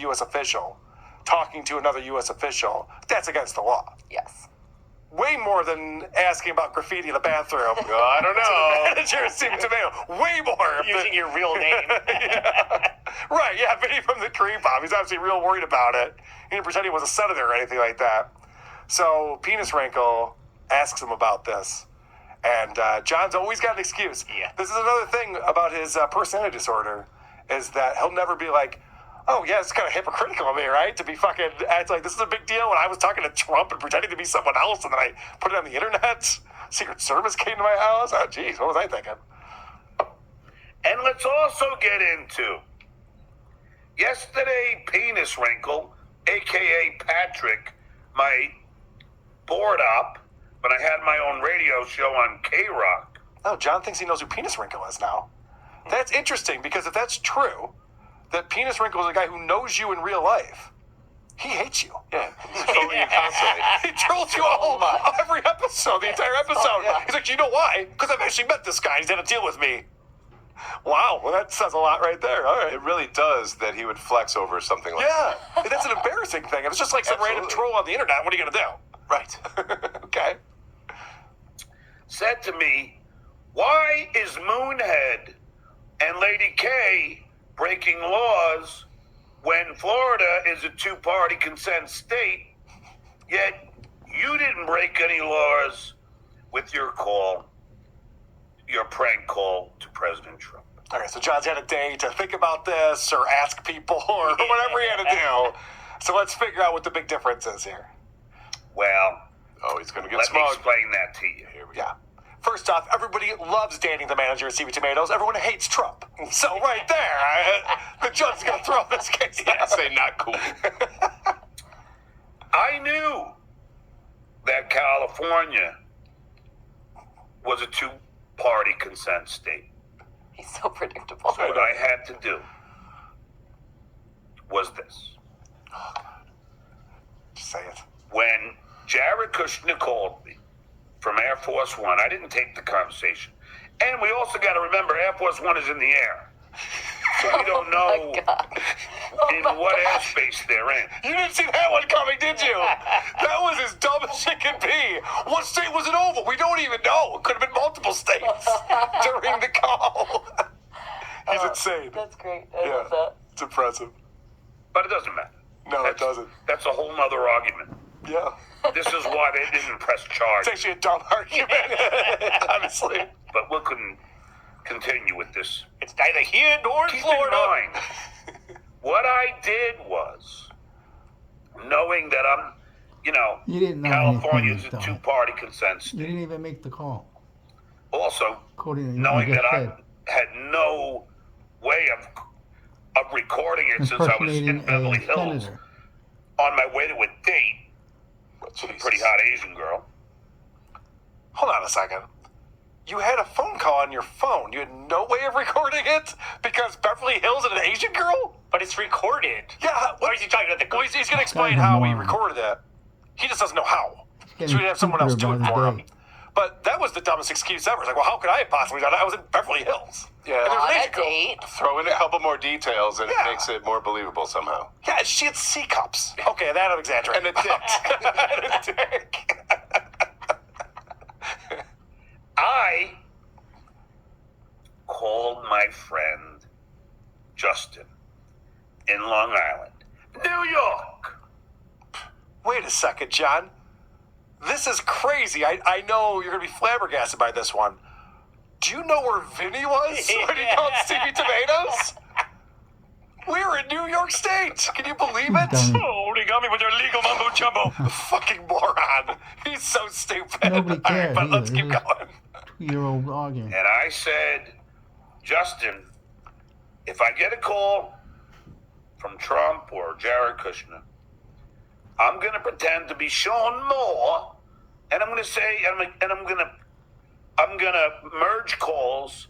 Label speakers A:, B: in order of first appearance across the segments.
A: U.S. official talking to another U.S. official, that's against the law.
B: Yes.
A: Way more than asking about graffiti in the bathroom.
C: I don't know.
A: Manager of Stevie Tomato. Way more.
D: Using your real name.
A: Yeah. Right, yeah, Vinny from the Cream Pop. He's obviously real worried about it. He didn't pretend he was a senator or anything like that. So Penis Wrinkle asks him about this. And John's always got an excuse.
D: Yeah.
A: This is another thing about his personality disorder, is that he'll never be like, oh, yeah, it's kind of hypocritical of me, right? To be fucking act like this is a big deal when I was talking to Trump and pretending to be someone else and then I put it on the internet. Secret Service came to my house. Oh, geez, what was I thinking?
E: And let's also get into yesterday, Penis Wrinkle, a.k.a. Patrick, my board op, when I had my own radio show on K-Rock.
A: Oh, John thinks he knows who Penis Wrinkle is now. That's interesting, because if that's true, that Penis Wrinkle is a guy who knows you in real life, he hates you.
C: Yeah, he's trolling you constantly.
A: He trolls you every episode, the entire episode. He's like, you know why? Because I've actually met this guy. He's had a deal with me. Wow, well, that says a lot right there. All right.
C: It really does that he would flex over something like that.
A: Yeah, that's an embarrassing thing. If it's just like some random troll on the internet, what are you going to do?
C: Right.
A: Okay.
E: Said to me, why is Moonhead and Lady K breaking laws when Florida is a two-party consent state, yet you didn't break any laws with your prank call to President Trump?
A: Okay, so John's had a day to think about this or ask people or whatever he had to do. So let's figure out what the big difference is here.
E: Well,
C: He's going to get
E: let me
C: smug.
E: explain that to you.
C: Here we go.
A: Yeah. First off, everybody loves dating the manager of CV Tomatoes. Everyone hates Trump. So right there, the judge is going to throw this case out.
C: Say not cool.
E: I knew that California was a two-party consent state.
B: He's so predictable.
E: What I had to do was this.
A: Just say it.
E: When Jared Kushner called me from Air Force One, I didn't take the conversation. And we also got to remember, Air Force One is in the air. So we don't know in what airspace they're in.
A: You didn't see that one coming, did you? That was as dumb as it could be. What state was it over? We don't even know. It could have been multiple states during the call. He's insane.
B: That's great. I love that.
A: It's impressive.
E: But it doesn't matter.
A: No, it doesn't.
E: That's a whole nother argument.
A: Yeah.
E: This is why they didn't press charge.
A: It's actually a dumb argument, honestly.
E: But we couldn't continue with this.
D: It's neither here nor in
E: Keep
D: Florida.
E: in mind, what I did was, knowing that
F: You didn't know
E: California's
F: anything,
E: a
F: though.
E: two-party consent
F: You
E: state.
F: didn't even make the call.
E: Also,
F: According to
E: knowing
F: you
E: that
F: just
E: I
F: said.
E: had no way of recording it since I was in
F: Impersonating
E: Beverly
F: a
E: Hills
F: senator.
E: on my way to a date with a pretty hot Asian girl.
A: Hold on a second. You had a phone call on your phone. You had no way of recording it because Beverly Hills and an Asian girl?
D: But it's recorded.
A: Yeah.
D: Or is he talking about the
A: Well, he's going to explain
F: Guy's a
A: how he
F: moron.
A: recorded it. He just doesn't know how. So
F: Getting
A: he'd have someone else do
F: stupider
A: it
F: by
A: for
F: the
A: him.
F: day.
A: But that was the dumbest excuse ever. It's like, well, how could I have possibly done it? I was in Beverly Hills.
C: Yeah.
A: And there was
B: On
A: an
B: a
A: Asian girl.
B: date.
C: Throw in a couple more details and
A: Yeah.
C: it makes it more believable somehow.
A: Yeah, and she had C cups. Okay, that I'm exaggerating.
C: And a dick.
A: And a dick.
E: I called my friend Justin in Long Island, New York.
A: Wait a second, John. This is crazy. I know you're going to be flabbergasted by this one. Do you know where Vinny was when he called Stevie Tomatoes? We're in New York State. Can you believe it?
F: Dummy.
D: Oh, they got me with their legal mumbo jumbo.
A: The fucking moron. He's so stupid.
F: Nobody
A: All right,
F: cares
A: but let's
F: either.
A: keep
F: This is-
A: going.
F: 2-year-old arguing.
E: And I said, Justin, if I get a call from Trump or Jared Kushner, I'm going to pretend to be Sean Moore, and I'm going to say, and I'm going to merge calls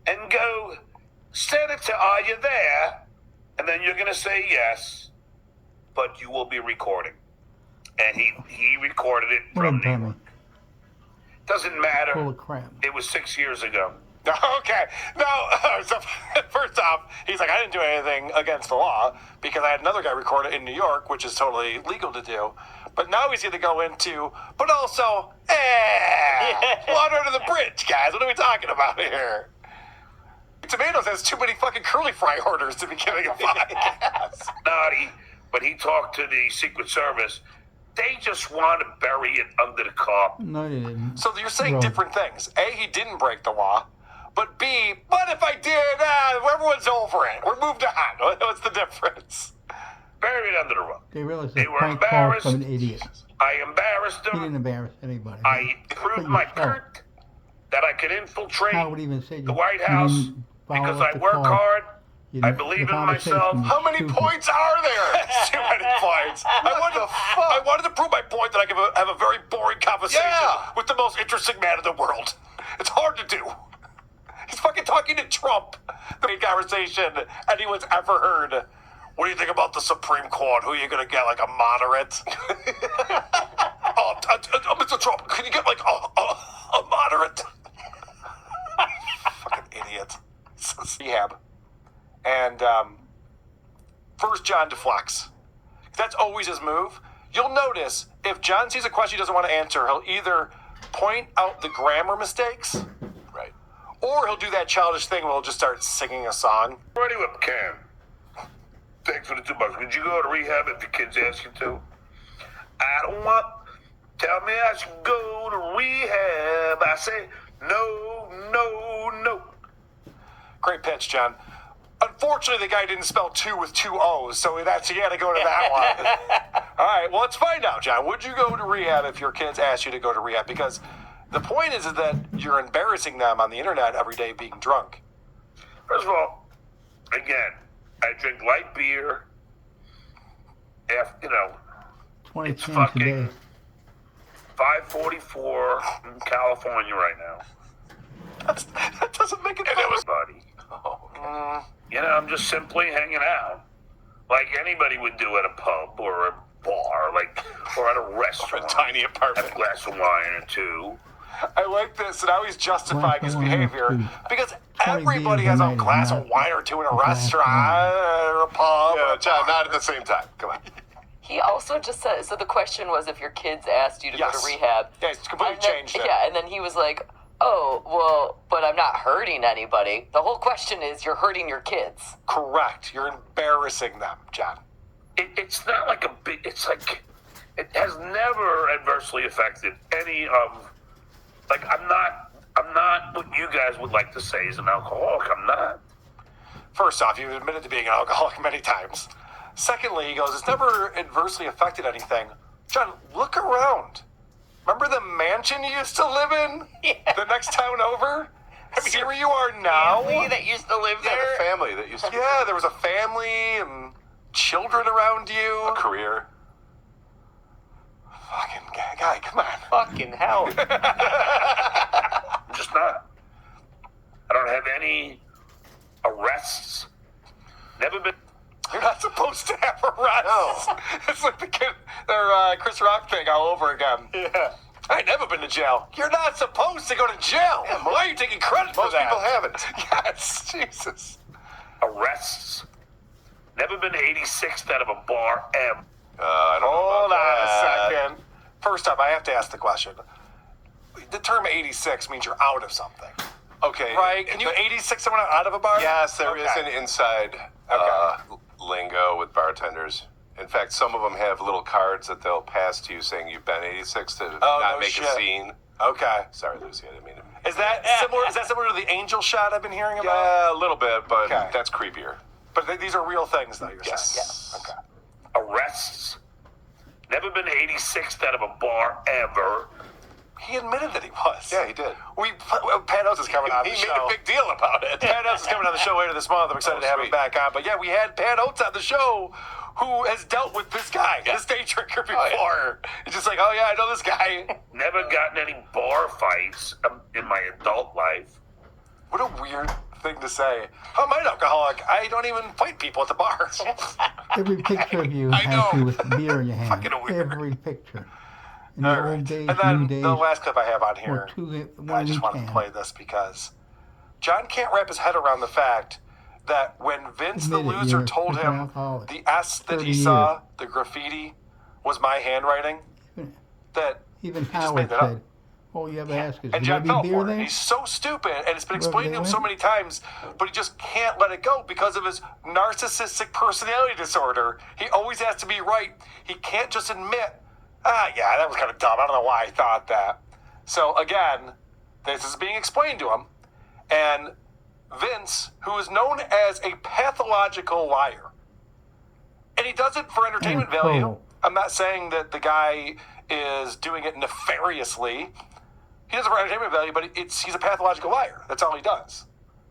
E: and go, Senator, are you there? And then you're going to say yes, but you will be recording. And he recorded it
F: What a
E: from New
F: dummy.
E: York. Doesn't matter.
F: Full of crap.
E: It was 6 years ago.
A: Okay. No, so first off, he's like, I didn't do anything against the law because I had another guy record it in New York, which is totally legal to do. But now he's going to go into, but also, water under the bridge, guys. What are we talking about here? Tomatoes has too many fucking curly fry orders to be giving a fuck.
E: Naughty, but he talked to the Secret Service. They just want to bury it under the carpet.
F: No, they didn't.
A: So you're saying
F: Bro.
A: different things. A, he didn't break the law. But B, but if I did, everyone's over it. We're moved on. What's the difference?
E: Bury it under the rug.
F: They realized
E: They
F: the
E: were
F: prank call
E: embarrassed.
F: from an idiot.
E: I embarrassed
F: He didn't
E: them.
F: embarrass anybody.
E: I proved my point that I could infiltrate
F: Howard even said
E: the
F: you-
E: White
F: you
E: House
F: didn't follow
E: because
F: up
E: I
F: the
E: work
F: call.
E: hard.
F: You
E: I
F: didn't-
E: believe
F: the
E: in myself.
F: conversation was
A: How many
F: stupid.
A: points are there? Too many points. I wanted to prove my point that I can have a very boring conversation with the most interesting man in the world. It's hard to do. He's fucking talking to Trump. The main conversation anyone's ever heard. What do you think about the Supreme Court? Who are you going to get, like a moderate? Mr. Trump, can you get like a moderate? Fucking idiot. Rehab. And first John deflects. That's always his move. You'll notice if John sees a question he doesn't want to answer, he'll either point out the grammar mistakes,
C: Right.
A: or he'll do that childish thing where he'll just start singing a song.
E: Ready with Cam. Thanks for the $2. Would you go to rehab if the kids ask you to? I don't want. Tell me I should go to rehab. I say no, no, no.
A: Great pitch, John. Unfortunately, the guy didn't spell two with two O's, so he had to go to that one. All right, well, let's find out, John. Would you go to rehab if your kids asked you to go to rehab? Because the point is that you're embarrassing them on the internet every day being drunk.
E: First of all, again, I drink light beer. After,
F: 20
E: it's
F: cents a
E: fucking
F: day.
E: 5:44 in California right now.
A: That doesn't make it
E: And it was
A: better.
E: buddy. I'm just simply hanging out. Like anybody would do at a pub or a bar, or at a restaurant.
C: Tiny apartment.
E: Have a glass of wine or two.
A: I like this. So now he's justifying his behavior because
F: 20
A: everybody
F: beers
A: has
F: a
A: a
F: night is
A: glass
F: not
A: of wine or two in a
F: a glass of
A: restaurant
F: wine.
A: or a pub.
C: Yeah, John, not at the same time. Come on.
B: He also just said, so the question was if your kids asked you to go
A: Yes.
B: to rehab.
A: Yeah, he's completely
B: And then-
A: changed it.
B: Yeah, and then he was like, oh, well, but I'm not hurting anybody. The whole question is you're hurting your kids.
A: Correct. You're embarrassing them, John.
E: It's not like a big. It's like it has never adversely affected any of. Like I'm not what you guys would like to say is an alcoholic. I'm not.
A: First off, you've admitted to being an alcoholic many times. Secondly, he goes, it's never adversely affected anything. John, look around. Remember the mansion you used to live in?
B: Yeah.
A: The next town over? See where you are now?
B: Family that used to live
C: Yeah,
B: there.
C: the family that used to
A: Yeah, there was a family and children around you.
C: a career.
A: Fucking guy, come on.
D: Fucking hell.
E: I'm just not. I don't have any arrests. Never been.
A: You're not supposed to have arrests.
C: No.
A: It's like the kid, their Chris Rock thing all over again.
D: Yeah.
A: I ain't never been to jail. You're not supposed to go to jail. Why are you taking credit for
C: Most
A: that?
C: people haven't.
A: Yes, Jesus.
E: Arrests. Never been 86th out of a bar ever.
C: I don't know
A: Hold
C: about
A: on
C: that.
A: a second. First up, I have to ask the question. The term 86 means you're out of something,
C: Okay.
A: right? Can you 86 someone out of a bar?
C: Yes, there is
A: Okay.
C: an inside lingo with bartenders. In fact, some of them have little cards that they'll pass to you saying you've been 86 to
A: Oh,
C: not
A: no
C: make
A: shit.
C: a scene.
A: Okay.
C: Sorry, Lucy, I didn't mean to.
A: Is that similar? Is that similar to the angel shot I've been hearing about?
C: Yeah, a little bit, but
A: Okay.
C: that's creepier.
A: But these are real things, though. You're
C: Yes.
A: saying. Yeah. Okay.
E: Arrests. Never been 86th out of a bar ever.
A: He admitted that he was.
C: Yeah, he did.
A: Pat Oates is coming on the
C: He
A: show.
C: made a big deal about it.
A: Pat Oates is coming on the show later this month. I'm excited to have him
C: sweet.
A: back on. But yeah, we had Pat Oates on the show who has dealt with this guy, this day drinker before. It's just like, oh yeah, I know this guy.
E: Never gotten any bar fights in my adult life.
A: What a weird thing to say. I'm an alcoholic. I don't even fight people at the bar.
F: Every picture of you
A: I
F: has
A: know.
F: you with beer in your hand.
A: Fucking weird.
F: Every picture. In
A: All
F: the
A: right.
F: old days,
A: And then
F: new days,
A: the last clip I have on
F: or
A: here,
F: one
A: I just
F: each
A: wanted to
F: hand.
A: play this because John can't wrap his head around the fact that when Vince the
F: Admit it,
A: loser
F: you're
A: told
F: an
A: him
F: alcoholic.
A: the S that
F: 30
A: he saw, the graffiti, was my handwriting, that
F: Even
A: he just
F: Howard
A: made that up.
F: said, "All you ever ask is,
A: And
F: will there
A: John
F: be
A: fell
F: beer
A: for it.
F: there?"
A: He's so stupid, and it's been
F: Wherever
A: explained
F: they
A: to him so
F: went.
A: many times, but he just can't let it go because of his narcissistic personality disorder. He always has to be right. He can't just admit, yeah, that was kind of dumb. I don't know why I thought that. So again, this is being explained to him, and Vince, who is known as a pathological liar, and he does it for entertainment
F: And
A: value.
F: troll.
A: I'm not saying that the guy is doing it nefariously. He does it for entertainment value, but he's a pathological liar. That's all he does.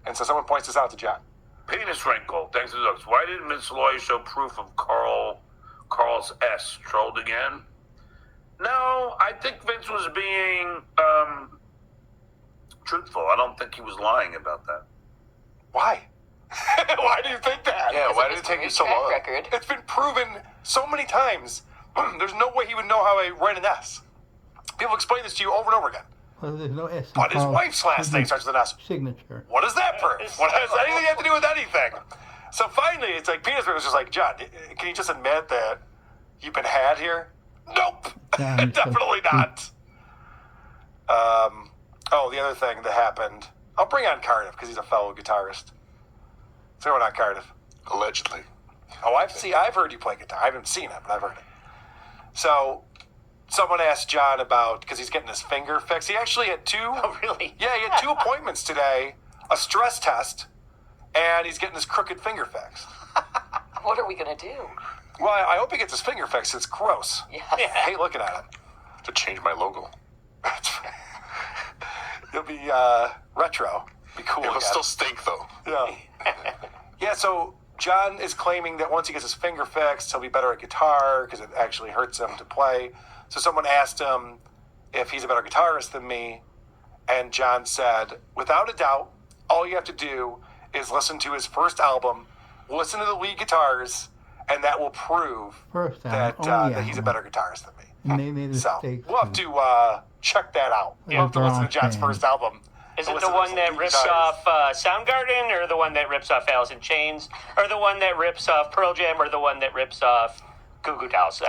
A: And so someone points this out to John.
E: Penis wrinkle. Thanks to the Ducks. Why didn't Miss Loy show proof of Carl's S? Trolled again? No, I think Vince was being truthful. I don't think he was lying about that.
A: Why? Why do you think that?
C: Yeah, why did it take you so long?
B: Record.
A: It's been proven so many times. There's no way he would know how I write an S. People explain this to you over and over again.
F: Well, there's no S in
A: But his
F: Carl's
A: wife's last name starts with an S.
F: signature.
A: What does that prove? What has anything have to do with anything? So finally, it's like Petersburg was just like, John, can you just admit that you've been had here? Nope,
F: John is so
A: definitely not. The other thing that happened. I'll bring on Cardiff because he's a fellow guitarist. So we're not Cardiff.
C: Allegedly.
A: Oh, I've heard you play guitar. I haven't seen it, but I've heard it. So someone asked John about, because he's getting his finger fixed. He actually had two.
D: Oh, really?
A: Yeah, he had 2 appointments today, a stress test, and he's getting his crooked finger fixed.
B: What are we gonna do?
A: Well, I hope he gets his finger fixed. It's gross.
B: Yeah.
A: I hate looking at it.
C: To change my logo.
A: It'll be retro. Be cool.
C: It'll
A: again.
C: still stink, though.
A: Yeah. Yeah, so John is claiming that once he gets his finger fixed, he'll be better at guitar because it actually hurts him to play. So someone asked him if he's a better guitarist than me, and John said, without a doubt, all you have to do is listen to his first album, listen to the lead guitars, and that will prove
F: First
A: that,
F: album,
A: that he's a better guitarist than me.
F: And they made
A: So
F: mistakes.
A: we'll have to check that out. We'll have to listen to John's first album.
D: Is it
A: Listen
D: the
A: to
D: one
A: his
D: that
A: lead
D: rips
A: guitars.
D: off Soundgarden, or the one that rips off Alice in Chains, or the one that rips off Pearl Jam, or the one that rips off Goo Goo Dolls?